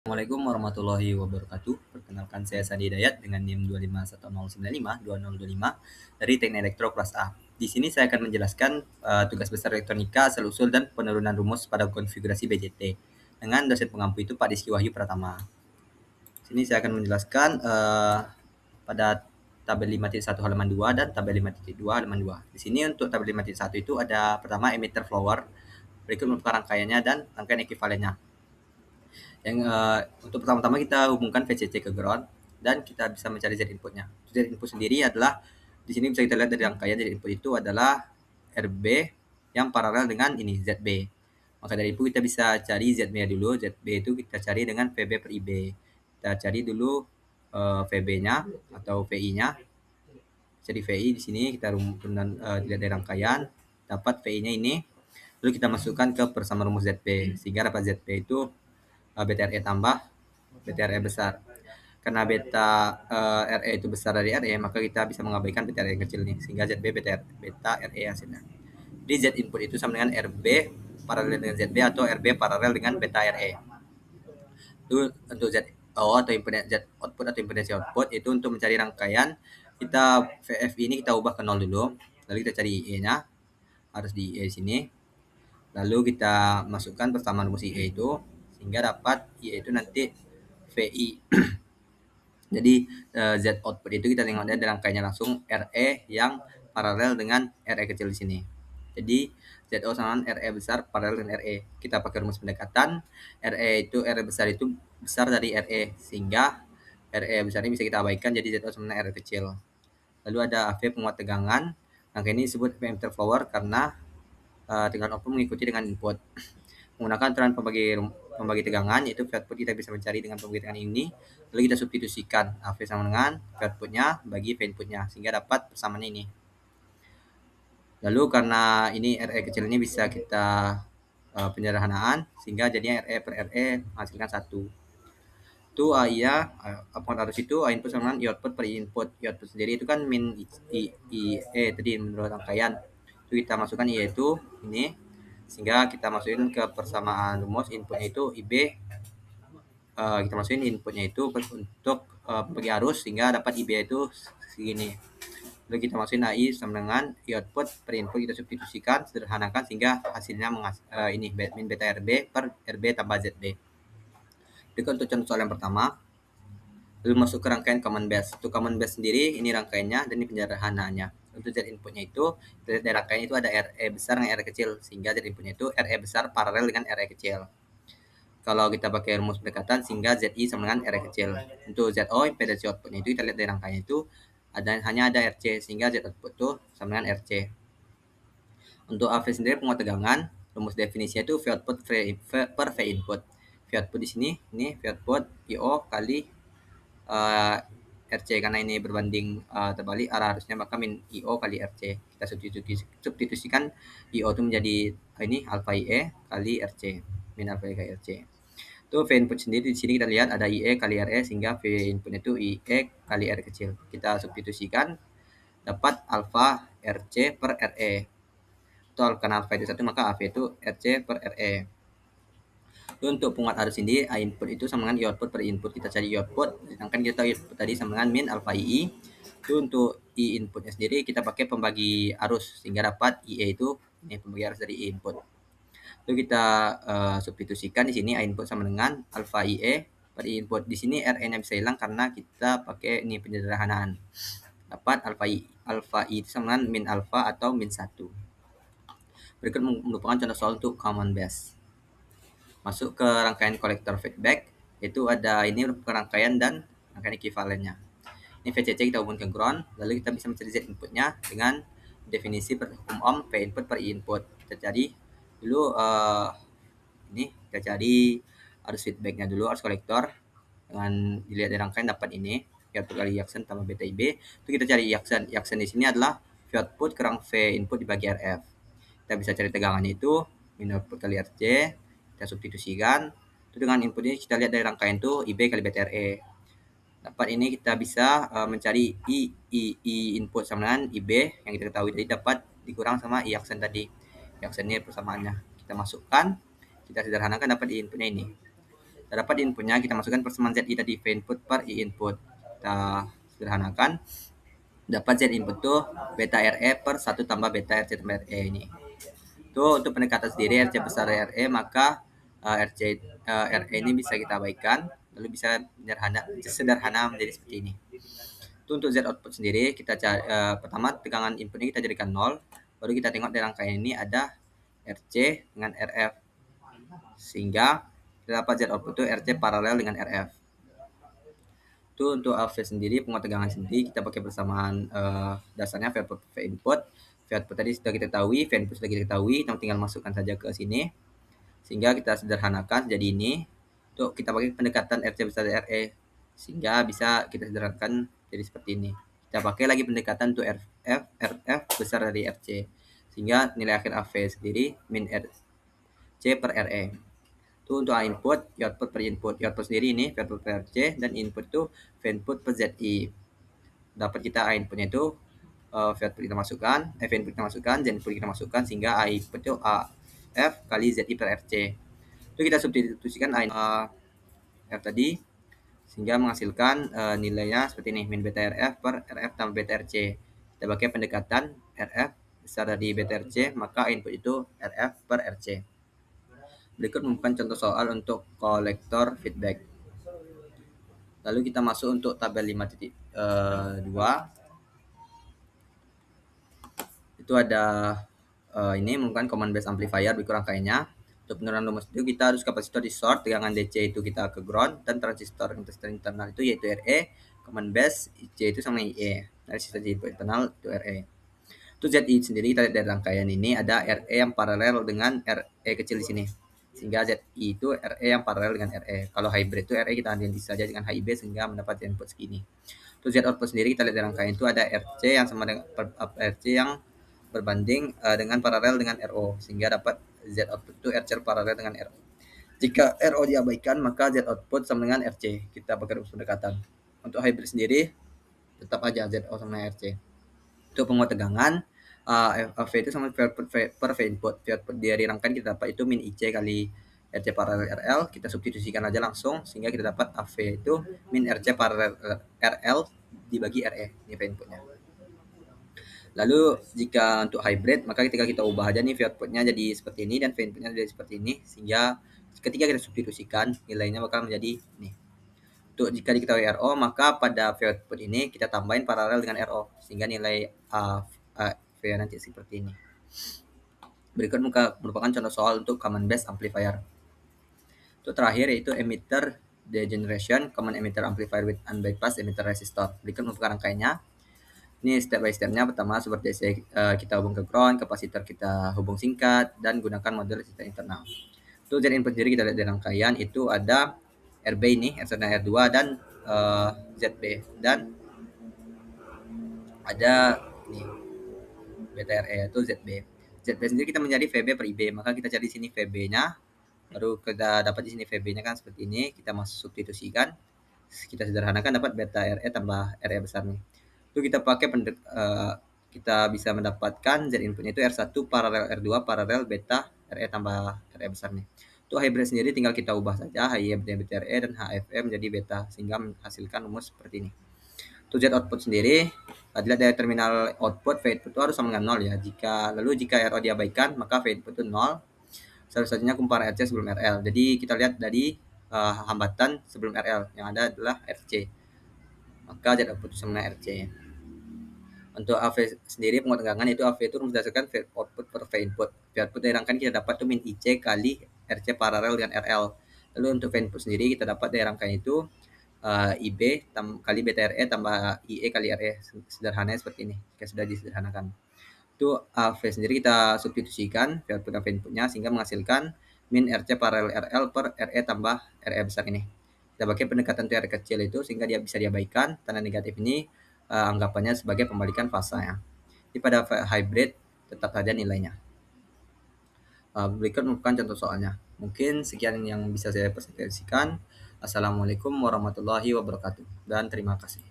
Assalamualaikum warahmatullahi wabarakatuh. Perkenalkan saya Sandi Dayat dengan NIM 251052025 dari Teknik Elektro kelas A. Di sini saya akan menjelaskan tugas besar elektronika, asal-usul dan penurunan rumus pada konfigurasi BJT dengan dosen pengampu itu Pak Rizky Wahyu Pratama. Di sini saya akan menjelaskan pada tabel 5.1 halaman 2 dan tabel 5.2 halaman 2. Di sini untuk tabel 5.1 itu ada pertama emitter flower, berikut merupakan rangkaiannya dan rangkaian ekivalennya. Untuk pertama-tama kita hubungkan VCC ke ground dan kita bisa mencari Z inputnya. Z input sendiri adalah di sini bisa kita lihat dari rangkaian Z input itu adalah RB yang paralel dengan ini ZB. Maka dari itu kita bisa cari ZB dulu. ZB itu kita cari dengan VB per IB. Kita cari dulu VB-nya atau VI-nya. Jadi VI di sini kita lihat dari rangkaian, dapat VI-nya ini. Lalu kita masukkan ke persamaan rumus ZB sehingga dapat ZB itu BTRE tambah BTRE besar. Karena RE itu besar dari RE, maka kita bisa mengabaikan BTRE yang kecil nih, sehingga ZB beta RE hasilnya. Jadi Z input itu sama dengan RB paralel dengan ZB atau RB paralel dengan beta RE. Itu untuk ZO atau impedance Z output atau impedance output itu untuk mencari rangkaian, kita VF ini kita ubah ke 0 dulu, lalu kita cari IE-nya, harus di IE di sini. Lalu kita masukkan persamaan rumus IE itu sehingga dapat IE itu nanti VI. Jadi Z output itu kita tengok dari rangkaiannya langsung RE yang paralel dengan RE kecil di sini. Jadi ZO sama RE besar paralel dengan RE. Kita pakai rumus pendekatan, RE besar itu besar dari RE sehingga RE besar ini bisa kita abaikan, jadi ZO sama RE kecil. Lalu ada AV penguat tegangan. Rangkaian ini disebut emitter flower karena tegangan output mengikuti dengan input. Menggunakan aturan pembagi tegangan, yaitu output kita bisa mencari dengan pembagi tegangan ini. Lalu kita substitusikan AV sama dengan outputnya bagi V inputnya sehingga dapat persamaan ini. Lalu karena ini RE kecil ini bisa kita penyederhanaan sehingga jadinya RE per RE menghasilkan 1. Itu AI-nya output arus itu A input sama dengan I output per I input. I output sendiri itu kan min IE tadi menurut rangkaian. Itu kita masukkan IE itu ini sehingga kita masukin ke persamaan rumus inputnya itu IB, kita masukin inputnya itu untuk bagi arus sehingga dapat IB itu segini. Lalu kita masukin AI sama dengan I output per input, kita substitusikan, sederhanakan sehingga hasilnya ini min beta RB per RB tambah ZB. Jadi untuk contoh soal yang pertama, lalu masuk ke rangkaian common base. Untuk common base sendiri ini rangkaiannya dan ini penyederhanaannya. Untuk Z inputnya itu dari rangkaian itu ada RE besar dengan RE kecil sehingga Z inputnya itu RE besar paralel dengan RE kecil. Kalau kita pakai rumus pendekatan sehingga ZI sama dengan RE kecil. Untuk ZO impedance outputnya itu kita lihat dari rangkaiannya itu hanya ada RC sehingga Z output itu sama dengan RC. Untuk AV sendiri penguat tegangan, rumus definisinya itu V output per V input. V output di sini ini V output IO kali RC, karena ini berbanding terbalik arah arusnya maka min IO kali RC. Kita substitusikan IO itu menjadi ini alfa IE kali RC, min alfa IE kali RC. Itu V input sendiri di sini kita lihat ada IE kali RE sehingga V input itu IE kali R kecil. Kita substitusikan dapat alfa RC per RE. Itu karena alfa itu 1 maka AV itu RC per RE. Untuk penguat arus ini A input itu sama dengan I output per input. Kita cari I output, sedangkan kita input tadi sama dengan min alfa II. Itu untuk I inputnya sendiri kita pakai pembagi arus sehingga dapat IE itu ini pembagi arus dari I input. Lalu kita substitusikan di sini A input sama dengan alfa IE per I input. Di sini RE-nya bisa hilang karena kita pakai ini penyederhanaan. Dapat alfa I itu sama dengan min alfa atau min 1. Berikut merupakan contoh soal untuk common base. Masuk ke rangkaian kolektor feedback, itu ada ini rangkaian dan rangkaian ekivalennya. Ini VCC kita hubungkan ke ground, lalu kita bisa mencari Z inputnya dengan definisi per ohm V input per I input. Kita cari dulu ini kita cari arus feedbacknya dulu, arus kolektor dengan dilihat dari rangkaian dapat ini V output kali Iaksen tambah beta IB. Itu kita cari Iaksen. Iaksen di sini adalah V output kurang V input dibagi RF. Kita bisa cari tegangan itu min output kali RC. Kita substitusikan itu dengan input ini kita lihat dari rangkaian itu IB kali BTRE. Dapat ini kita bisa mencari I input sama dengan IB yang kita ketahui tadi dapat dikurang sama I aksen tadi. I aksen ini persamaannya kita masukkan, kita sederhanakan dapat I inputnya ini. Dapat inputnya, kita masukkan persamaan ZI tadi, V input per I input. Kita sederhanakan, dapat Z input tuh beta RE per 1 tambah beta RC tambah RE ini. Itu untuk pendekatan sendiri RC besar RE, maka RC RE ini bisa kita abaikan, lalu bisa sederhana menjadi seperti ini. Itu untuk Z output sendiri, kita cari, pertama tegangan inputnya kita jadikan 0, baru kita tengok di rangkaian ini ada RC dengan RF, sehingga kita dapat Z output itu RC paralel dengan RF. Itu untuk AV sendiri, penguat tegangan sendiri, kita pakai persamaan dasarnya V output V input. V output tadi sudah kita ketahui, V input sudah kita ketahui, tinggal masukkan saja ke sini, sehingga kita sederhanakan jadi ini. Untuk kita pakai pendekatan RC besar dari RE, sehingga bisa kita sederhanakan jadi seperti ini. Kita pakai lagi pendekatan untuk RF besar dari RC, sehingga nilai akhir AV sendiri min RC per RE. Itu untuk A input, I output per input. I output sendiri ini V output per RC, dan input itu V input per ZI. Dapat kita A inputnya itu V output kita masukkan, V input kita masukkan, Z input kita masukkan, sehingga A input itu AF kali ZI per RC. Itu kita substitusikan F tadi, sehingga menghasilkan nilainya seperti ini, min beta RF per RF tambah beta RC. Kita pakai pendekatan RF besar dari beta RC, maka input itu RF per RC. Berikut merupakan contoh soal untuk kolektor feedback. Lalu kita masuk untuk tabel 5.2. Itu ada ini merupakan common base amplifier berikut rangkaiannya. Untuk penurunan rumus itu kita harus kapasitor di short, tegangan DC itu kita ke ground, dan transistor internal itu yaitu RE, common base C itu sama IE. Resistor input internal itu RE. Itu ZI sendiri kita lihat dari rangkaian ini ada RE yang paralel dengan RE kecil di sini, sehingga ZI itu RE yang paralel dengan RE. Kalau hybrid itu RE kita ganti saja dengan HIB sehingga mendapat input segini. Itu Z output sendiri kita lihat dari rangkaian itu ada RC yang sama dengan RC yang berbanding dengan paralel dengan RO, sehingga dapat Z output itu RC paralel dengan RO. Jika RO diabaikan, maka Z output sama dengan RC. Kita pakai rumus pendekatan. Untuk hybrid sendiri tetap aja ZO sama RC. Untuk penguat tegangan, V itu sama V output per V input. V output dari rangkaian kita dapat itu min IC kali RC paralel RL. Kita substitusikan aja langsung, sehingga kita dapat AV itu min RC paralel RL dibagi RE. Ini V inputnya. Lalu jika untuk hybrid, maka ketika kita ubah aja nih V outputnya jadi seperti ini dan V inputnya jadi seperti ini, sehingga ketika kita substitusikan nilainya bakal menjadi ini. Untuk jika diketahui RO, maka pada V output ini kita tambahin paralel dengan RO, sehingga nilai V nanti seperti ini. Berikut merupakan contoh soal untuk common base amplifier. Untuk terakhir yaitu emitter degeneration, common emitter amplifier with unbypassed emitter resistor. Berikut merupakan rangkaiannya. Ini step by stepnya. Pertama seperti biasa kita hubung ke ground, kapasitor kita hubung singkat, dan gunakan model resistor internal. Itu Z input sendiri kita lihat di rangkaian itu ada RB ini, R1 dan R2, dan ZB, dan ada ini beta RE itu ZB. ZB sendiri kita mencari VB per IB, maka kita cari di sini VB-nya, baru kita dapat di sini VB-nya kan seperti ini, kita masuk substitusikan, kita sederhanakan dapat beta RE tambah RE besar nih. Itu kita pakai kita bisa mendapatkan Z inputnya itu R1 paralel R2 paralel beta RE tambah RE besar nih. Untuk hybrid sendiri tinggal kita ubah saja HIB menjadi beta RE dan HFM menjadi beta, sehingga menghasilkan rumus seperti ini. Untuk Z output sendiri, dilihat dari terminal output, V input itu harus sama dengan 0 ya. Jika RO diabaikan, maka V input itu 0. Satu-satunya kumpar RC sebelum RL. Jadi kita lihat dari hambatan sebelum RL, yang ada adalah RC. Maka Z output itu sama dengan RC. Untuk AV sendiri, penguat tegangan itu AV itu berdasarkan V output per V input. V output dari rangkaian kita dapat itu min IC kali RC paralel dengan RL. Lalu untuk V input sendiri kita dapat dari rangkaian itu IB kali beta RE tambah IE kali RE, sederhananya seperti ini jika sudah disederhanakan. Itu AV sendiri kita substitusikan V output dan V inputnya, sehingga menghasilkan min RC paralel RL per RE tambah RE besar ini. Kita pakai pendekatan untuk RE kecil itu, sehingga dia bisa diabaikan. Tanda negatif ini anggapannya sebagai pembalikan fasa ya. Jadi pada hybrid tetap saja nilainya. Berikut merupakan contoh soalnya. Mungkin sekian yang bisa saya presentasikan. Assalamualaikum warahmatullahi wabarakatuh, dan terima kasih.